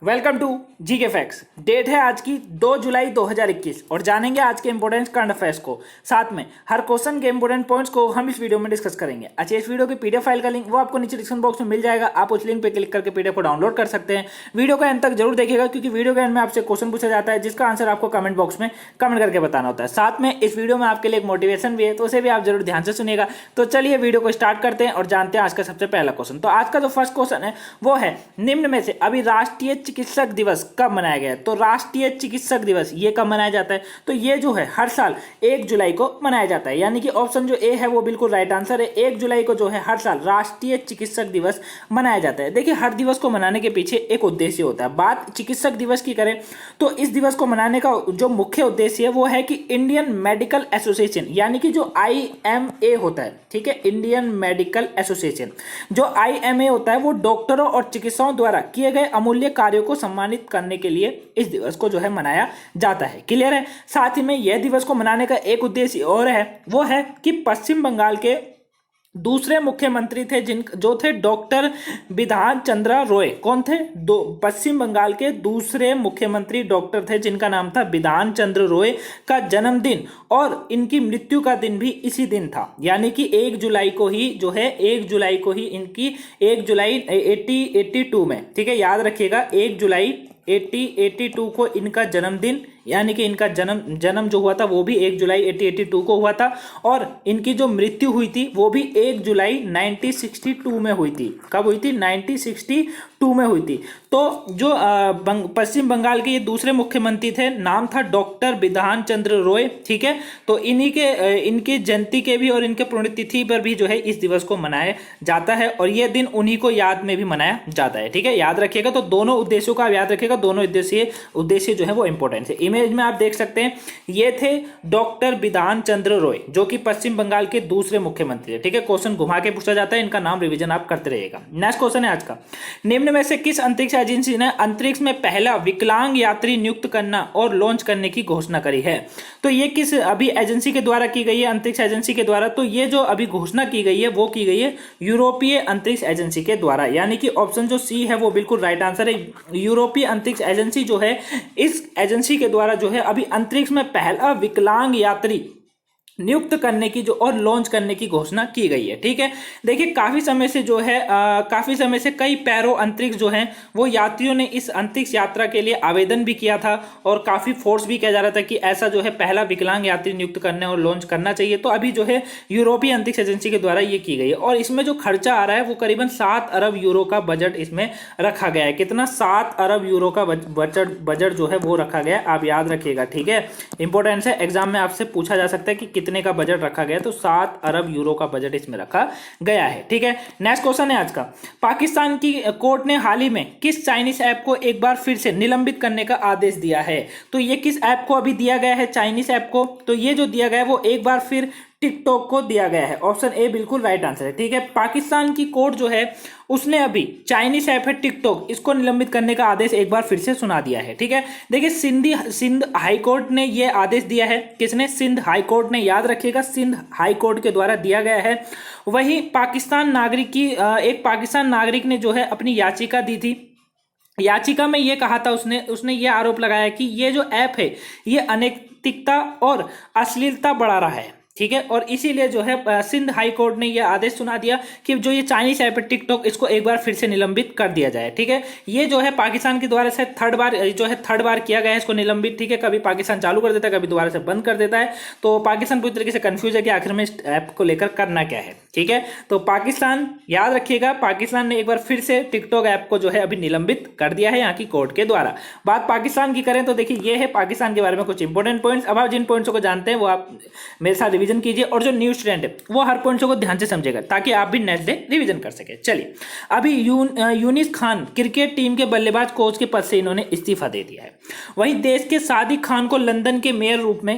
Welcome to GK facts. Date है आज की 2 जुलाई 2021 और जानेंगे आज के इंपॉर्टेंट करंट अफेयर्स को। साथ में हर क्वेश्चन के इंपॉर्टेंट पॉइंट्स को हम इस वीडियो में डिस्कस करेंगे। अच्छा, इस वीडियो की पीडीएफ फाइल का लिंक वो आपको नीचे डिस्क्रिप्शन बॉक्स में मिल जाएगा। आप उस लिंक पे क्लिक करके पीडीएफ को डाउनलोड कर सकते हैं। वीडियो का एंड तक जरूर देखिएगा क्योंकि वीडियो के एंड में आपसे क्वेश्चन पूछा जाता है जिसका आंसर आपको कमेंट बॉक्स में कमेंट करके बताना होता है। साथ में इस वीडियो में आपके लिए एक मोटिवेशन भी है, तो उसे भी आप जरूर ध्यान से सुनिएगा। तो चलिए वीडियो को स्टार्ट करते हैं और जानते हैं आज का सबसे पहला क्वेश्चन। तो आज का जो फर्स्ट क्वेश्चन है वो है, निम्न में से अभी राष्ट्रीय चिकित्सक दिवस कब मनाया गया है? तो राष्ट्रीय चिकित्सक दिवस ये कब मनाया जाता है? तो ये जो है हर साल 1 जुलाई को मनाया जाता है, यानी कि ऑप्शन जो ए है वो बिल्कुल राइट आंसर है। 1 जुलाई को जो है हर साल राष्ट्रीय चिकित्सक दिवस मनाया जाता है। देखिए, हर दिवस को मनाने के पीछे एक उद्देश्य होता है। बात चिकित्सक दिवस की करें तो इस दिवस को मनाने का जो मुख्य उद्देश्य है वो है कि इंडियन मेडिकल एसोसिएशन, यानी कि जो IMA होता है, ठीक है, इंडियन मेडिकल एसोसिएशन, जो IMA होता है वो डॉक्टरों और चिकित्सकों द्वारा किए गए अमूल्य कार्यों को सम्मानित करने के लिए इस दिवस को जो है मनाया जाता है। क्लियर है? साथ ही में यह दिवस को मनाने का एक उद्देश्य और है, वो है कि पश्चिम बंगाल के दूसरे मुख्यमंत्री थे जो थे डॉक्टर बिधान चंद्र रॉय। कौन थे? पश्चिम बंगाल के दूसरे मुख्यमंत्री डॉक्टर थे जिनका नाम था बिधान चंद्र रॉय का जन्मदिन और इनकी मृत्यु का दिन भी इसी दिन था, यानी कि 1 जुलाई को ही जो है 1 जुलाई को ही इनकी 1 जुलाई 82 में, ठीक है, याद रखिएगा, 1 जुलाई 82 को इनका जन्मदिन, यानी कि इनका जन्म जो हुआ था वो भी 1 जुलाई 82 को हुआ था और इनकी जो मृत्यु हुई थी वो भी 1 जुलाई 1962 में हुई थी। कब हुई थी? 1962 में हुई थी। तो जो पश्चिम बंगाल के ये दूसरे मुख्यमंत्री थे, नाम था डॉक्टर बिधान चंद्र रॉय, ठीक है। तो इनके जयंती के भी और इनके पुण्यतिथि पर भी जो है इस दिवस को मनाया जाता है और यह दिन उन्हीं को याद में भी मनाया जाता है, ठीक है, याद रखिएगा। तो दोनों उद्देश्यों का याद रखिएगा, दोनों उद्देश्य जो है वो इंपॉर्टेंट है। इमेज में आप देख सकते हैं ये थे डॉक्टर बिधान चंद्र रॉय जो कि पश्चिम बंगाल के दूसरे मुख्यमंत्री है, ठीक है। क्वेश्चन घुमा के पूछा जाता है, इनका नाम रिवीजन आप करते रहिएगा। नेक्स्ट क्वेश्चन है आज का, निम्न में से किस अंतरिक्ष एजेंसी ने अंतरिक्ष में पहला विकलांग यात्री नियुक्त करना और लॉन्च करने की घोषणा करी है? तो ये किस अभी एजेंसी के द्वारा की गई है? अंतरिक्ष एजेंसी के द्वारा। तो ये जो अभी घोषणा की गई है वो की गई है यूरोपीय अंतरिक्ष एजेंसी के द्वारा, यानी कि ऑप्शन जो सी है वो बिल्कुल राइट आंसर है। यूरोपीय अंतरिक्ष एजेंसी जो है, इस एजेंसी के द्वारा जो है अभी अंतरिक्ष में पहला विकलांग यात्री नियुक्त करने की जो और लॉन्च करने की घोषणा की गई है, ठीक है। देखिए, काफी समय से कई पैरो अंतरिक्ष जो हैं वो यात्रियों ने इस अंतरिक्ष यात्रा के लिए आवेदन भी किया था और काफी फोर्स भी किया जा रहा था कि ऐसा जो है पहला विकलांग यात्री नियुक्त करने और लॉन्च करना चाहिए। तो अभी जो है यूरोपीय अंतरिक्ष एजेंसी के द्वारा ये की गई है और इसमें जो खर्चा आ रहा है वो करीबन 7 अरब यूरो का बजट इसमें रखा गया है। कितना? 7 अरब यूरो का बजट जो है वो रखा गया है, आप याद रखिएगा, ठीक है। इंपॉर्टेंस है, एग्जाम में आपसे पूछा जा सकता है कि कितने का बजट रखा गया, तो 7 अरब यूरो का बजट इसमें रखा गया है, ठीक है। नेक्स्ट क्वेश्चन है आज का, पाकिस्तान की कोर्ट ने हाल ही में किस चाइनीज ऐप को एक बार फिर से निलंबित करने का आदेश दिया है? तो ये किस ऐप को अभी दिया गया है? चाइनीज ऐप को। तो ये जो दिया गया है वो एक बार फिर टिकटॉक को दिया गया है। ऑप्शन ए बिल्कुल राइट आंसर है, ठीक है। पाकिस्तान की कोर्ट जो है उसने अभी चाइनीज ऐप है टिकटॉक, इसको निलंबित करने का आदेश एक बार फिर से सुना दिया है, ठीक है। देखिए, सिंध हाई कोर्ट ने यह आदेश दिया है। किसने? सिंध हाई कोर्ट ने, याद रखिएगा, सिंध हाई कोर्ट के द्वारा दिया गया है। वही एक पाकिस्तान नागरिक ने जो है अपनी याचिका दी थी। याचिका में यह कहा था, उसने ये आरोप लगाया कि ये जो ऐप है ये अनैतिकता और अश्लीलता बढ़ा रहा है, ठीक है। और इसीलिए जो है सिंध हाई कोर्ट ने यह आदेश सुना दिया कि जो ये चाइनीज ऐप है टिकटॉक, इसको एक बार फिर से निलंबित कर दिया जाए, ठीक है। ये जो है पाकिस्तान के द्वारा से थर्ड बार किया गया है इसको निलंबित, ठीक है। कभी पाकिस्तान चालू कर देता है, कभी दोबारा से बंद कर देता है। तो पाकिस्तान पूरी तरीके से कंफ्यूज है कि आखिर में इस ऐप को लेकर करना क्या है, ठीक है। तो पाकिस्तान, याद रखिएगा, पाकिस्तान ने एक बार फिर से टिकटॉक ऐप को जो है अभी निलंबित कर दिया है यहाँ की कोर्ट के द्वारा। बात पाकिस्तान की करें तो देखिए, ये है पाकिस्तान के बारे में कुछ इंपॉर्टेंट पॉइंट्स। अब आप जिन पॉइंट्स को जानते हैं वो आप मेरे साथ रिवीजन कीजिए और जो न्यू स्टूडेंट है वो हर पॉइंट्स को ध्यान से समझेगा ताकि आप भी नेक्स्ट डे रिवीजन कर सके। चलिए, अभी यूनिस खान क्रिकेट टीम के बल्लेबाज कोच के पद से इन्होंने इस्तीफा दे दिया है। वहीं देश के सादिक खान को लंदन के मेयर रूप में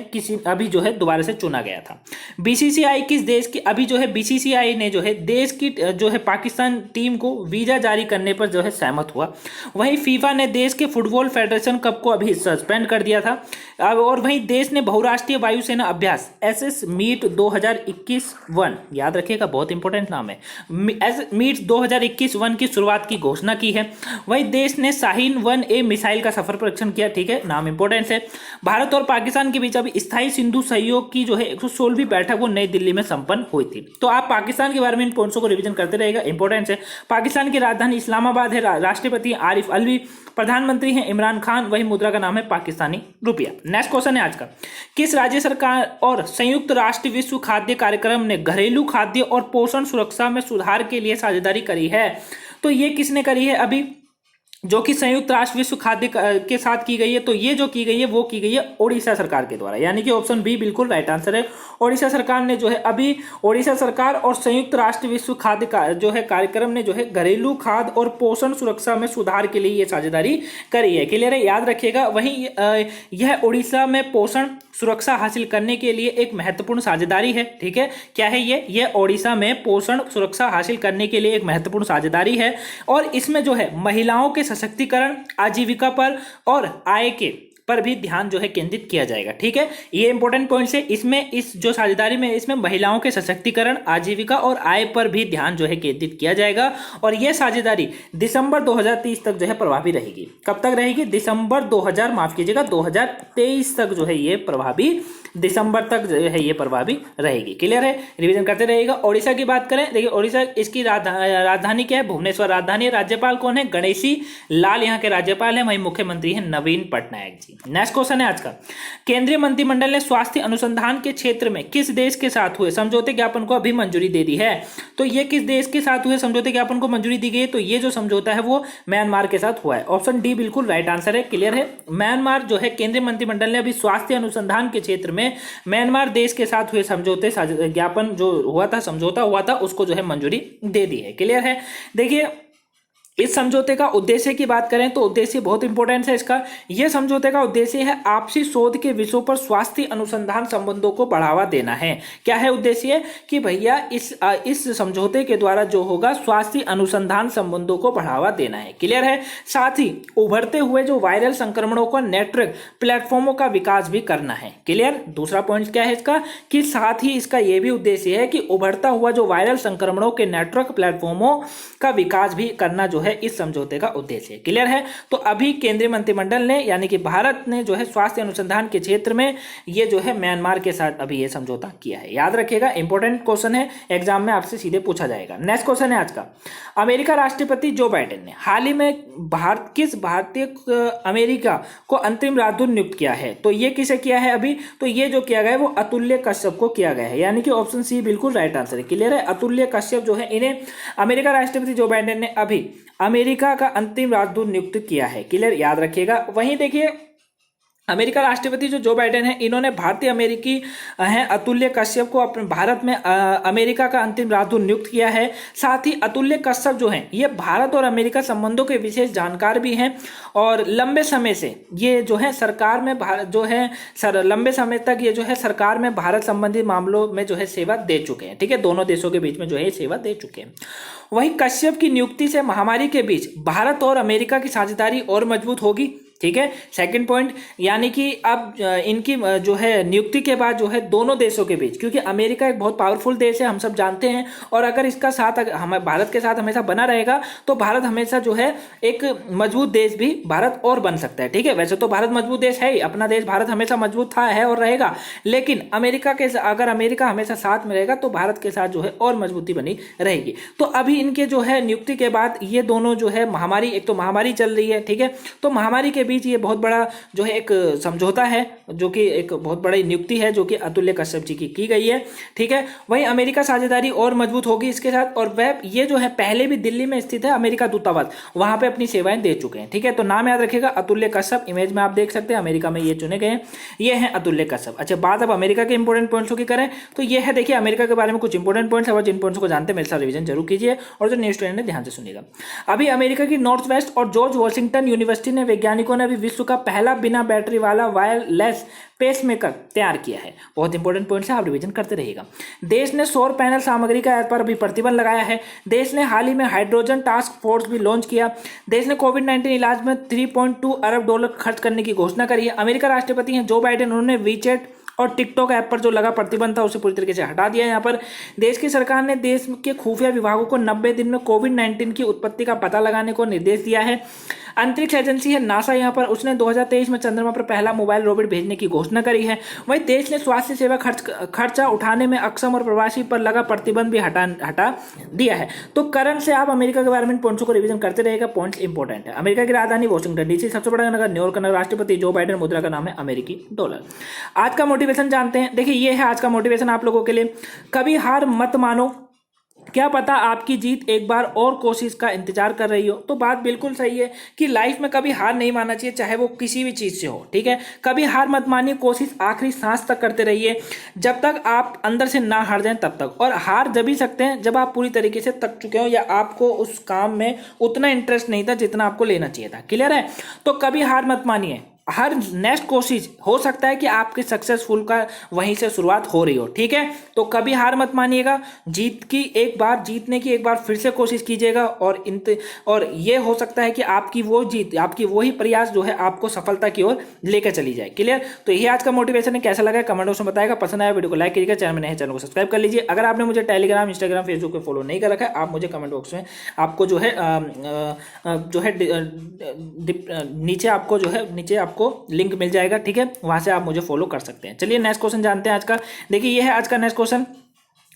अभी जो है दोबारा से चुना गया था। बीसीसीआई किस देश की अभी जो है बीसीसीआई ने जो है देश की जो है पाकिस्तान टीम को वीजा जारी करने पर जो है सहमत हुआ। वहीं फीफा ने देश के फुटबॉल फेडरेशन कप को अभी सस्पेंड कर दिया था। और वहीं देश ने बहुराष्ट्रीय वायुसेना अभ्यास SS मीट 2021-1, याद रखिएगा बहुत इंपॉर्टेंट नाम है, मीट 2021-1 की शुरुआत की घोषणा की है। वही देश ने शाहीन 1A मिसाइल का सफल परीक्षण किया, ठीक है, नाम इंपॉर्टेंट है। भारत और पाकिस्तान के बीच अभी स्थायी सिंधु सहयोग की जो है 116वीं बैठक वो नई दिल्ली में संपन्न हुई थी। तो आप पाकिस्तान के बारे में इन पॉइंट्सों को रिवीजन करते रहेगा, इंपॉर्टेंट है। पाकिस्तान की राजधानी इस्लामाबाद है, राष्ट्रपति आरिफ अलवी, प्रधानमंत्री हैं इमरान खान, वही मुद्रा का नाम है पाकिस्तानी रुपया। नेक्स्ट क्वेश्चन है आज का, किस राज्य सरकार और संयुक्त राष्ट्र विश्व खाद्य कार्यक्रम ने घरेलू खाद्य और पोषण सुरक्षा में सुधार के लिए साझेदारी करी है? तो ये किसने करी है अभी, जो कि संयुक्त राष्ट्र विश्व खाद्य के साथ की गई है। तो ये जो की गई है वो की गई है ओडिशा सरकार के द्वारा, यानी कि ऑप्शन बी बिल्कुल राइट आंसर है। ओडिशा सरकार ने जो है अभी, ओडिशा सरकार और संयुक्त राष्ट्र विश्व खाद्य का जो है कार्यक्रम ने जो है घरेलू खाद्य और पोषण सुरक्षा में सुधार के लिए ये साझेदारी करी है। क्लियर है, याद रखिएगा। वहीं यह ओडिशा में पोषण सुरक्षा हासिल करने के लिए एक महत्वपूर्ण साझेदारी है, ठीक है। क्या है ये ओडिशा में पोषण सुरक्षा हासिल करने के लिए एक महत्वपूर्ण साझेदारी है, और इसमें जो है महिलाओं के सशक्तिकरण, आजीविका पर और आय के पर भी ध्यान जो है केंद्रित किया जाएगा, ठीक है। ये इंपॉर्टेंट पॉइंट्स है इसमें, इस जो साझेदारी में इसमें महिलाओं के सशक्तिकरण, आजीविका और आय पर भी ध्यान जो है केंद्रित किया जाएगा। और यह साझेदारी दिसंबर 2030 तक जो है प्रभावी रहेगी। कब तक रहेगी? दिसंबर 2023 तक जो है ये प्रभावी, दिसंबर तक जो है ये प्रभावी रहेगी। क्लियर है, रिवीजन करते रहेगा। ओडिशा की बात करें, देखिए ओडिशा, इसकी राजधानी क्या है? भुवनेश्वर राजधानी है। राज्यपाल कौन है? गणेशी लाल यहाँ के राज्यपाल है। वहीं मुख्यमंत्री है नवीन पटनायक जी। नेक्स्ट क्वेश्चन है आज का, केंद्रीय मंत्रिमंडल ने स्वास्थ्य अनुसंधान के क्षेत्र में किस देश के साथ हुए समझौते ज्ञापन को अभी मंजूरी दे दी है? तो ये किस देश के साथ हुए समझौते ज्ञापन को मंजूरी दी गई है? तो ये जो समझौता है वो म्यांमार के साथ हुआ है। ऑप्शन डी बिल्कुल राइट आंसर है। क्लियर है, म्यांमार जो है केंद्रीय मंत्रिमंडल ने अभी स्वास्थ्य अनुसंधान के क्षेत्र में म्यांमार देश के साथ हुए समझौते ज्ञापन जो हुआ था, समझौता हुआ था, उसको जो है मंजूरी दे दी है। क्लियर है, देखिए इस समझौते का उद्देश्य की बात करें तो उद्देश्य बहुत इंपॉर्टेंट है इसका। यह समझौते का उद्देश्य है आपसी शोध के विषयों पर स्वास्थ्य अनुसंधान संबंधों को बढ़ावा देना है। क्या है उद्देश्य? कि भैया इस समझौते के द्वारा जो होगा स्वास्थ्य अनुसंधान संबंधों को बढ़ावा देना है। क्लियर है, साथ ही उभरते हुए जो वायरल संक्रमणों का नेटवर्क प्लेटफॉर्मों का विकास भी करना है। क्लियर, दूसरा पॉइंट क्या है इसका, कि साथ ही इसका यह भी उद्देश्य है कि उभरता हुआ जो वायरल संक्रमणों के नेटवर्क प्लेटफॉर्मों का विकास भी करना जो है इस समझौते का उद्देश्य है। क्लियर है, तो अभी केंद्रीय मंत्रिमंडल ने, यानी कि भारत ने जो है स्वास्थ्य अनुसंधान के क्षेत्र में ये जो है म्यांमार के साथ अभी ये समझौता किया है। याद रखिएगा, इंपॉर्टेंट क्वेश्चन है, एग्जाम में आपसे सीधे पूछा जाएगा। नेक्स्ट क्वेश्चन है आज का, अमेरिका राष्ट्रपति जो बाइडेन ने हाल ही में किस भारतीय अमेरिका को अंतरिम राजदूत नियुक्त किया है? तो ये किसे किया है अभी? तो ये जो किया गया है वो अतुल्य कश्यप को किया गया है, यानी कि ऑप्शन सी बिल्कुल राइट आंसर है। क्लियर है, अतुल्य कश्यप जो है इन्हें अमेरिका राष्ट्रपति जो बाइडेन ने अभी अमेरिका का अंतिम राजदूत नियुक्त किया है। क्लियर, याद रखिएगा। वहीं देखिए अमेरिका राष्ट्रपति जो बाइडेन है, इन्होंने भारतीय अमेरिकी हैं अतुल्य कश्यप को अपने भारत में अमेरिका का अंतिम राजदूत नियुक्त किया है। साथ ही अतुल्य कश्यप जो हैं ये भारत और अमेरिका संबंधों के विशेष जानकार भी हैं, और लंबे समय से ये जो है सरकार में लंबे समय तक ये जो है सरकार में भारत संबंधी मामलों में जो है सेवा दे चुके हैं। ठीक है, दोनों देशों के बीच में जो है सेवा दे चुके हैं। वहीं कश्यप की नियुक्ति से महामारी के बीच भारत और अमेरिका की साझेदारी और मजबूत होगी। ठीक है, सेकंड पॉइंट, यानी कि अब इनकी जो है नियुक्ति के बाद जो है दोनों देशों के बीच, क्योंकि अमेरिका एक बहुत पावरफुल देश है, हम सब जानते हैं, और अगर इसका साथ हम भारत के साथ हमेशा बना रहेगा तो भारत हमेशा जो है एक मजबूत देश भी भारत और बन सकता है। ठीक है, वैसे तो भारत मजबूत देश है ही, अपना देश भारत हमेशा मजबूत था, है और रहेगा, लेकिन अगर अमेरिका हमेशा साथ में रहेगा तो भारत के साथ जो है और मजबूती बनी रहेगी। तो अभी इनके जो है नियुक्ति के बाद ये दोनों जो है महामारी, एक तो महामारी चल रही है, ठीक है, तो महामारी के बीच ये बहुत बड़ा जो है एक समझौता है, जो कि एक बहुत बड़ी नियुक्ति है जो कि अतुल्य कश्यप जी की गई है। ठीक है, वहीं अमेरिका साझेदारी और मजबूत होगी इसके साथ, और वह ये जो है पहले भी दिल्ली में स्थित है अमेरिका दूतावास, वहां पे अपनी सेवाएं दे चुके हैं। ठीक है, तो नाम याद रखिएगा अतुल्य कश्यप, इमेज में आप देख सकते हैं अमेरिका में ये चुने गए हैं, ये है अतुल्य कश्यप। अच्छा, बात अब अमेरिका के इंपॉर्टेंट पॉइंट्स की करें तो ये है, देखिए अमेरिका के बारे में कुछ इंपॉर्टेंट पॉइंट्स है, और जिन पॉइंट्स को जानते हैं मेरे साथ रिवीजन जरूर कीजिए, और जो न्यू स्टूडेंट है ध्यान से सुनिएगा। अभी अमेरिका की नॉर्थ वेस्ट और जॉर्ज वॉशिंगटन यूनिवर्सिटी ने वैज्ञानिकों ने अभी विश्व का पहला बिना बैटरी वाला वायरलेस पेसमेकर तैयार किया है। बहुत इंपॉर्टेंट पॉइंट है, आप रिवीजन करते रहिएगा। देश ने सौर पैनल सामग्री का पर भी प्रतिबंध लगाया है। देश ने हाल ही में हाइड्रोजन टास्क फोर्स भी लॉन्च किया। देश ने कोविड-19 इलाज में $3.2 अरब खर्च करने की घोषणा करी है। अमेरिका राष्ट्रपति हैं जो बाइडेन, उन्होंने वीचैट और टिकटॉक ऐप पर जो लगा प्रतिबंध था उसे पूरी तरीके से हटा दिया। यहाँ पर देश की सरकार ने देश के खुफिया विभागों को 90 दिन में कोविड-19 की उत्पत्ति का पता लगाने को निर्देश दिया है। अंतरिक्ष एजेंसी है नासा, यहाँ पर उसने 2023 में चंद्रमा पर पहला मोबाइल रोबोट भेजने की घोषणा करी है। वहीं देश ने स्वास्थ्य सेवा खर्चा उठाने में अक्षम और प्रवासी पर लगा प्रतिबंध भी हटा दिया है। तो करंट से आप अमेरिका के बारे में पॉइंट्स को रिवीजन करते रहेगा, पॉइंट्स इंपॉर्टेंट है। अमेरिका की राजधानी वॉशिंगटन डीसी, सबसे बड़ा नगर न्यूयॉर्क नगर, राष्ट्रपति जो बाइडेन, मुद्रा का नाम है अमेरिकी डॉलर। आज का मोटिवेशन जानते हैं। देखिए ये है आज का मोटिवेशन आप लोगों के लिए। कभी हार मत मानो, क्या पता आपकी जीत एक बार और कोशिश का इंतजार कर रही हो। तो बात बिल्कुल सही है कि लाइफ में कभी हार नहीं मानना चाहिए, चाहे वो किसी भी चीज से हो, ठीक है। कभी हार मत मानिए, कोशिश आखिरी सांस तक करते रहिए, जब तक आप अंदर से ना हार जाएं तब तक। और हार जब ही सकते हैं जब आप पूरी तरीके से थक चुके हो या आपको उस काम में उतना इंटरेस्ट नहीं था जितना आपको लेना चाहिए था। क्लियर है? तो कभी हार मत मानिए, हर नेक्स्ट कोशिश हो सकता है कि आपके सक्सेसफुल का वहीं से शुरुआत हो रही हो, ठीक है। तो कभी हार मत मानिएगा, जीतने की एक बार फिर से कोशिश कीजिएगा और ये हो सकता है कि आपकी वो जीत, आपकी वही प्रयास जो है आपको सफलता की ओर लेकर चली जाए। क्लियर? तो यही आज का मोटिवेशन है। कैसा लगा कमेंट बॉक्स में बताएगा। पसंद आया वीडियो को लाइक कीजिएगा, चैनल में नए चैनल को सब्सक्राइब कर लीजिए। अगर आपने मुझे टेलीग्राम, इंस्टाग्राम, फेसबुक पे फॉलो नहीं कर रखा है, आप मुझे कमेंट बॉक्स में आपको नीचे आपको लिंक मिल जाएगा, ठीक है। वहां से आप मुझे फॉलो कर सकते हैं। चलिए नेक्स्ट क्वेश्चन जानते हैं आज का। देखिए ये है आज का नेक्स्ट क्वेश्चन।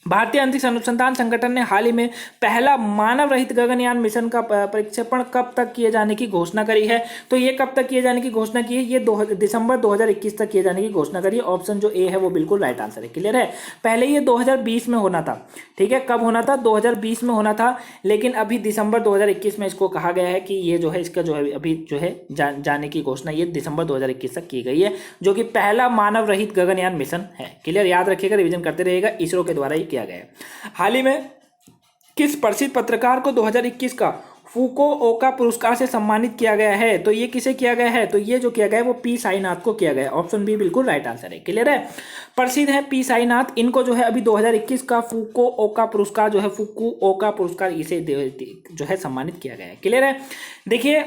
भारतीय अंतरिक्ष अनुसंधान संगठन ने हाल ही में पहला मानव रहित गगनयान मिशन का प्रक्षेपण कब तक किए जाने की घोषणा करी है। तो ये कब तक किए जाने की घोषणा की है? ये दिसंबर 2021 तक किए जाने की घोषणा करी है। ऑप्शन जो ए है वो बिल्कुल राइट आंसर है। क्लियर है? पहले ये 2020 में होना था, ठीक है। कब होना था? 2020 में होना था, लेकिन अभी दिसंबर 2021 में इसको कहा गया है कि ये जो है इसका जो है अभी जो है जाने की घोषणा ये दिसंबर 2021 तक की गई है, जो कि पहला मानव रहित गगनयान मिशन है। क्लियर? याद रखिएगा, रिविजन करते रहिएगा। इसरो के द्वारा किया गया। हाल ही में किस प्रसिद्ध पत्रकार को 2021 का फुकुओका पुरस्कार से सम्मानित किया गया है? तो ये किसे किया गया है? तो ये जो किया गया है वो पी साईनाथ को किया गया है। ऑप्शन बी बिल्कुल राइट आंसर है। क्लियर है? प्रसिद्ध है पी साईनाथ, इनको जो है अभी 2021 का फुकुओका पुरस्कार इसे जो है सम्मानित किया गया है। क्लियर है? देखिए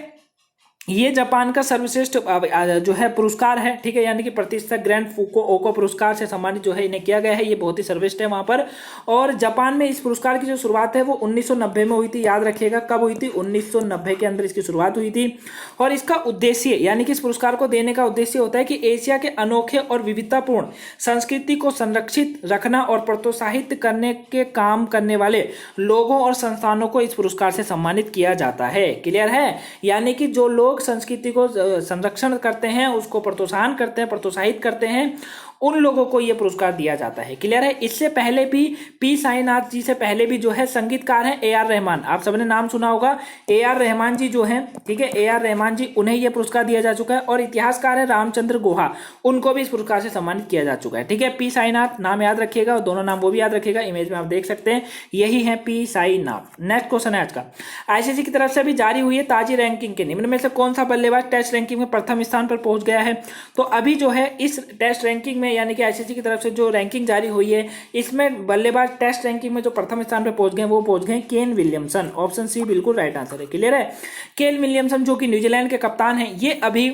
ये जापान का सर्वश्रेष्ठ जो है पुरस्कार है, ठीक है, यानी कि प्रतिष्ठित ग्रैंड फुकुओका पुरस्कार से सम्मानित जो है इन्हें किया गया है। ये बहुत ही सर्वश्रेष्ठ है वहां पर। और जापान में इस पुरस्कार की जो शुरुआत है वो 1990 में हुई थी। याद रखिएगा कब हुई थी? 1990 के अंदर इसकी शुरुआत हुई थी। और इसका उद्देश्य, यानी कि इस पुरस्कार को देने का उद्देश्य होता है कि एशिया के अनोखे और विविधतापूर्ण संस्कृति को संरक्षित रखना और प्रोत्साहित करने के काम करने वाले लोगों और संस्थानों को इस पुरस्कार से सम्मानित किया जाता है। क्लियर है? यानी कि जो लोग संस्कृति को संरक्षण करते हैं, उसको प्रोत्साहित करते हैं, उन लोगों को यह पुरस्कार दिया जाता है। क्लियर है? इससे पहले भी पी साईनाथ जी से पहले भी जो है संगीतकार हैं ए आर रहमान, आप सबने नाम सुना होगा। ए आर रहमान जी जो हैं, ठीक है, ए आर रहमान जी, उन्हें यह पुरस्कार दिया जा चुका है। और इतिहासकार है रामचंद्र गुहा, उनको भी इस पुरस्कार से सम्मानित किया जा चुका है। ठीक है, पी साईनाथ नाम याद रखिएगा और दोनों नाम वो भी याद रखिएगा। इमेज में आप देख सकते हैं, यही है पी साईनाथ। नेक्स्ट क्वेश्चन है आज का, आईसीसी की तरफ से अभी जारी हुई है ताजी रैंकिंग के निम्न में से कौन सा बल्लेबाज टेस्ट रैंकिंग में प्रथम स्थान पर पहुंच गया है। तो अभी जो है इस टेस्ट रैंकिंग में, यानी कि आईसीसी की तरफ से जो रैंकिंग जारी हुई है, इसमें बल्लेबाज टेस्ट रैंकिंग में जो प्रथम स्थान पर पहुंच गए वो पहुंच गए केन विलियमसन। ऑप्शन सी बिल्कुल राइट आंसर है। क्लियर है? केन विलियमसन जो कि न्यूजीलैंड के कप्तान हैं, ये अभी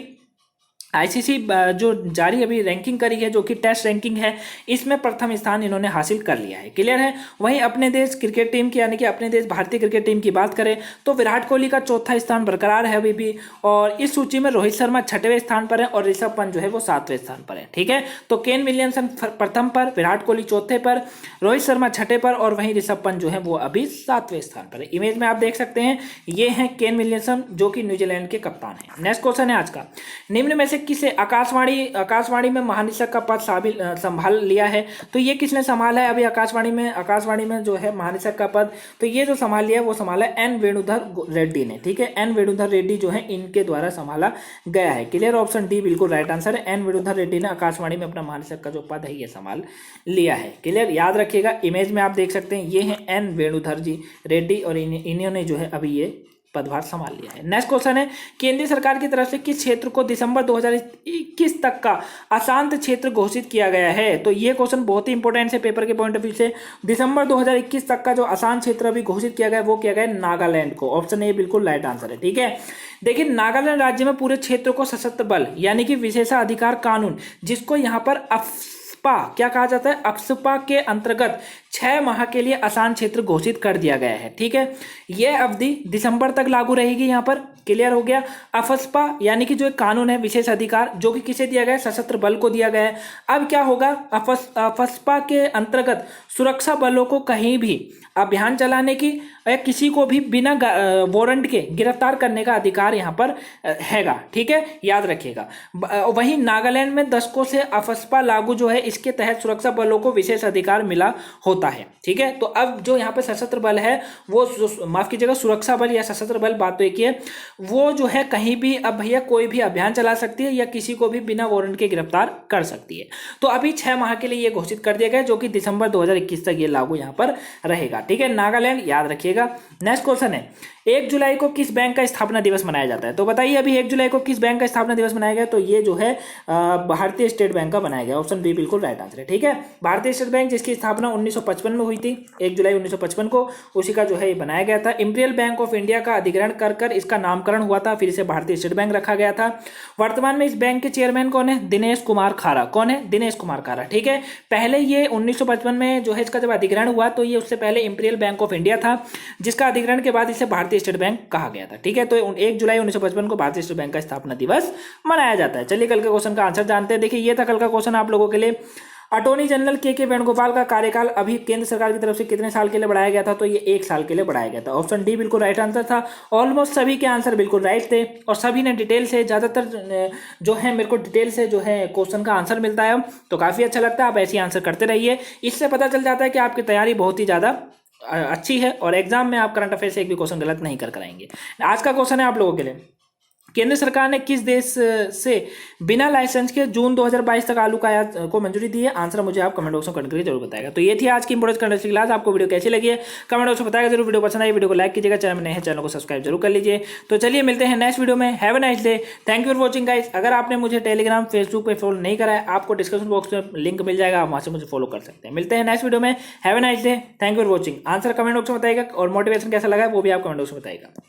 आईसीसी जो जारी अभी रैंकिंग करी है, जो कि टेस्ट रैंकिंग है, इसमें प्रथम स्थान इन्होंने हासिल कर लिया है। क्लियर है? वहीं अपने देश क्रिकेट टीम की, यानी कि अपने देश भारतीय क्रिकेट टीम की बात करें तो विराट कोहली का चौथा स्थान बरकरार है अभी भी, और इस सूची में रोहित शर्मा 6वें स्थान पर है और ऋषभ पंत जो है वो 7वें स्थान पर है। ठीक है, तो केन विलियमसन प्रथम पर, विराट कोहली चौथे पर, रोहित शर्मा 6ठे पर और वहीं ऋषभ पंत जो है वो अभी 7वें स्थान पर है। इमेज में आप देख सकते हैं, ये हैं केन विलियमसन जो कि न्यूजीलैंड के कप्तान है। नेक्स्ट क्वेश्चन है आज का, निम्न में से किसे आकाशवाणी में महानिदेशक का पद संभाल लिया है। तो ये किसने संभाला है अभी आकाशवाणी में जो है महानिदेशक का पद, तो ये जो संभाल लिया है वो संभाला एन वेणुधर रेड्डी ने। ठीक है, एन वेणुधर रेड्डी जो है इनके द्वारा संभाला गया है। क्लियर? ऑप्शन डी बिल्कुल राइट आंसर है। एन वेणुधर रेड्डी ने आकाशवाणी में अपना महानिदेशक का जो पद है ये संभाल लिया है। क्लियर? याद रखिएगा, इमेज में आप देख सकते हैं, ये है एन वेणुधर जी रेड्डी और इन्होंने जो है अभी ये पदभार संभाल लिया है। नेक्स्ट क्वेश्चन है, केंद्रीय सरकार की तरफ से किस क्षेत्र को दिसंबर 2021 तक का अशांत क्षेत्र घोषित किया गया है। तो ये क्वेश्चन बहुत ही इंपॉर्टेंट है पेपर के पॉइंट ऑफ व्यू से। दिसंबर 2021 तक का जो अशांत क्षेत्र अभी घोषित किया गया है वो किया गया है नागालैंड को। ऑप्शन ए बिल्कुल राइट आंसर है। ठीक है, देखिए नागालैंड राज्य में पूरे क्षेत्र को सशस्त्र बल यानी कि विशेषाधिकार कानून, जिसको यहाँ पर अफस्पा क्या कहा जाता है, अफस्पा के अंतर्गत 6 माह के लिए आसान क्षेत्र घोषित कर दिया गया है। ठीक है, यह अवधि दिसंबर तक लागू रहेगी। यहाँ पर क्लियर हो गया। अफस्पा यानी कि जो एक कानून है, विशेष अधिकार, जो कि किसे दिया गया है, सशस्त्र बल को दिया गया है। अब क्या होगा, अफस्पा के अंतर्गत सुरक्षा बलों को कहीं भी अभियान चलाने की या किसी को भी बिना वारंट के गिरफ्तार करने का अधिकार यहाँ पर हैगा। ठीक है, याद रखिएगा। वहीं नागालैंड में दशकों से अफस्पा लागू जो है, इसके तहत सुरक्षा बलों को विशेष अधिकार मिला होता है। ठीक है, तो अब जो यहाँ पे सशस्त्र बल है, वो माफ कीजिएगा, सुरक्षा बल या सशस्त्र बल, बात तो एक ही है, वो जो है कहीं भी अब भैया कोई भी अभियान चला सकती है या किसी को भी बिना वारंट के गिरफ्तार कर सकती है। तो अभी 6 माह के लिए ये घोषित कर दिया गया, जो कि दिसंबर 2021 तक ये लागू यहाँ पर रहेगा। ठीक है, नागालैंड, याद रखिएगा। नेक्स्ट क्वेश्चन है, 1 जुलाई को किस बैंक का स्थापना दिवस मनाया जाता है? तो बताइए अभी 1 जुलाई को किस बैंक का स्थापना दिवस मनाया गया? तो ये जो है भारतीय स्टेट बैंक का बनाया गया। ऑप्शन बी बिल्कुल राइट आंसर है। ठीक है, भारतीय स्टेट बैंक जिसकी स्थापना 1955 में हुई थी, 1 जुलाई 1955 को, उसी का जो है ये बनाया गया था। इंपीरियल बैंक ऑफ इंडिया का अधिग्रहण कर इसका नामकरण हुआ था, फिर इसे भारतीय स्टेट बैंक रखा गया था। वर्तमान में इस बैंक के चेयरमैन कौन है? दिनेश कुमार खारा। कौन है? दिनेश कुमार खारा। ठीक है, पहले ये 1955 में जो है इसका जब अधिग्रहण हुआ, तो ये उससे पहले इंपीरियल बैंक ऑफ इंडिया था, जिसका अधिग्रहण के बाद इसे भारतीय स्टेट बैंक कहा गया था। ठीक है, तो 1 जुलाई 1955 को भारतीय स्टेट बैंक का स्थापना दिवस मनाया जाता है। चलिए कल के क्वेश्चन का आंसर जानते हैं। देखिए, ये था कल का क्वेश्चन आप लोगों के लिए। अटॉर्नी जनरल के वेणुगोपाल का कार्यकाल अभी केंद्र सरकार की तरफ से कितने साल के लिए बढ़ाया गया था? तो ये 1 साल के लिए बढ़ाया गया था। ऑप्शन डी बिल्कुल राइट आंसर था। ऑलमोस्ट सभी के आंसर बिल्कुल राइट थे और सभी ने डिटेल से, ज्यादातर जो है मेरे को डिटेल से जो है क्वेश्चन का आंसर मिलता है, तो काफी अच्छा लगता है। आप ऐसे आंसर करते रहिए, इससे पता चल जाता है कि आपकी तैयारी बहुत ही ज्यादा अच्छी है और एग्जाम में आप करंट अफेयर से एक भी क्वेश्चन गलत नहीं कर कराएंगे। आज का क्वेश्चन है आप लोगों के लिए, केंद्र सरकार ने किस देश से बिना लाइसेंस के जून 2022 तक आलू का आयात को मंजूरी दी है? आंसर मुझे आप कमेंट बॉक्स में कमेंट करके जरूर बताएगा। तो ये थी आज की इंपोर्टेंट करंट अफेयर क्लास। आपको वीडियो कैसी लगी है कमेंट बॉक्स में बताएगा जरूर। वीडियो पसंद आई वीडियो को लाइक कीजिएगा, चैनल में नए हैं चैनल को सब्सक्राइब जरूर कर लीजिए। तो चलिए मिलते हैं नेक्स्ट वीडियो में। Have a nice day, thank you for watching guys. अगर आपने मुझे टेलीग्राम फेसबुक पे फॉलो नहीं करा है, आपको डिस्क्रिप्शन बॉक्स में लिंक मिल जाएगा, आप वहां से मुझे फॉलो कर सकते हैं। मिलते हैं नेक्स्ट वीडियो में। Have a nice day, thank you for watching. Answer comment box में बताइएगा और मोटिवेशन कैसा लगा वो भी आप कमेंट बॉक्स में बताइएगा।